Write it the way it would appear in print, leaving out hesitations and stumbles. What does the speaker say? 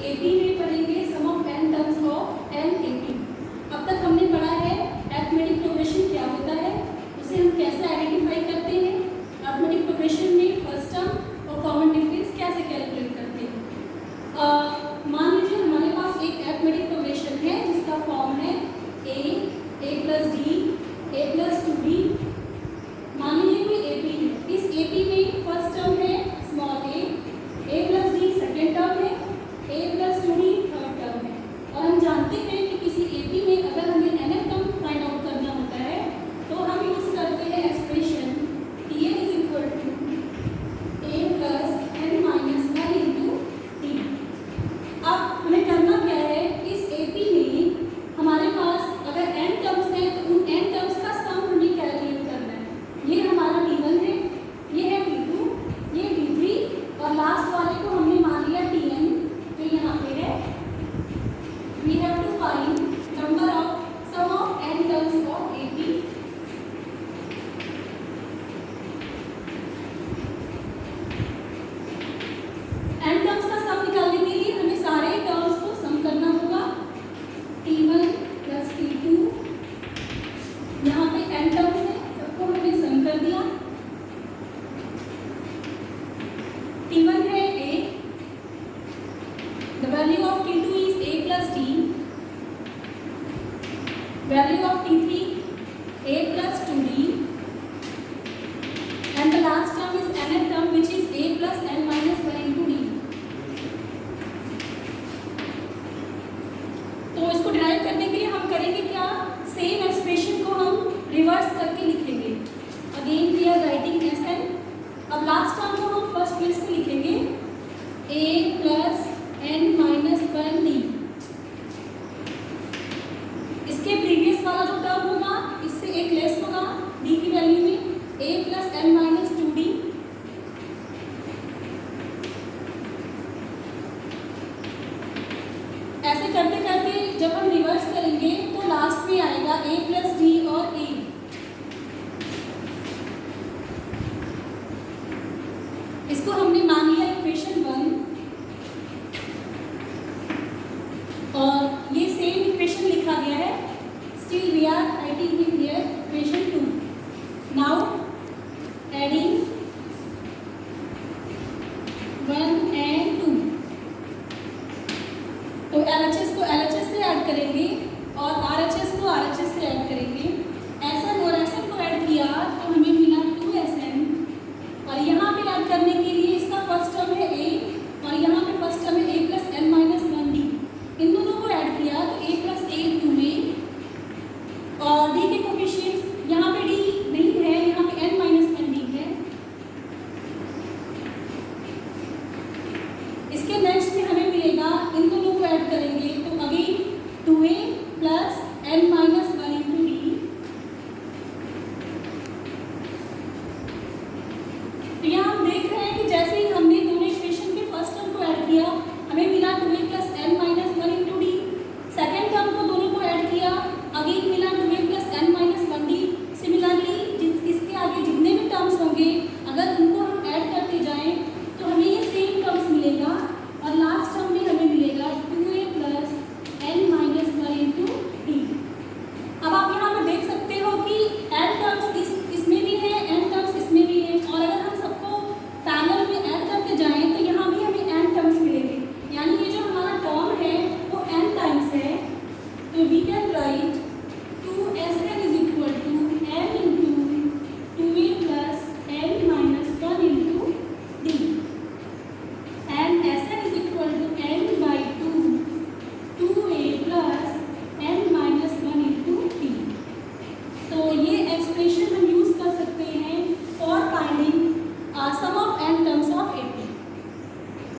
AP में पढ़ेंगे sum of n terms of n AP. अब तक हमने पढ़ा है अरिथमेटिक प्रोग्रेशन क्या होता है, उसे हम कैसे आइडेंटिफाई करते हैं, अरिथमेटिक प्रोग्रेशन में फर्स्ट टर्म और कॉमन डिफरेंस कैसे कैलकुलेट करते हैं। मान लीजिए हमारे पास एक अरिथमेटिक प्रोग्रेशन है जिसका फॉर्म है a plus D a plus 2d। मान लीजिए कोई एपी है, इस एपी में फर्स्ट टर्म है small a plus D second term है, a plus 2d third term है। और हम जानते हैं कि किसी एपी में अगर हमें nth टर्म फाइंड आउट करना होता है तो हम यूज करते हैं expression Tn is equal to a plus n minus 1 into T. अब हमें करना क्या है, इस एपी में हमारे पास अगर n टर्म्स हैं तो उन n टर्म्स का सम हमें कैलकुलेट करना है। ये हमारा T1 है, ये है T2, ये T3 और लास्ट वाले को हमने मान लिया Tn जो यहाँ पे है। We have to find number of sum of n terms of AP। n terms का सम निकालने के लिए हमें सारे टर्म्स को सम करना होगा। T1 प्लस T2, यहाँ पे n टर्म्स है, सबको हमने सम कर दिया। T1 है a, the value of T2 is a plus d, value of T3 a plus 2d, and the last term is nth term which is a plus n minus 1 into d। तो इसको derive करने के लिए हम करेंगे क्या, same expression को हम रिवर्स करके लिखेंगे। Again we are writing Sn। अब लास्ट टर्म को हम फर्स्ट प्लेस पे लिखेंगे a plus n minus 1 d। इसके प्रीवियस वाला जो टर्म होगा इससे एक लेस होगा d की वैल्यू में, a plus n minus 2d। ऐसे करते करते जब हम रिवर्स करेंगे तो लास्ट में आएगा a प्लस d और a। इसको हमने मान लिया इक्वेशन 1 और ये सेम इक्वेशन लिखा गया है। Still we are writing in here equation 2। Now adding 1 and 2, तो LHS को LHS से ऐड करेंगे और RHS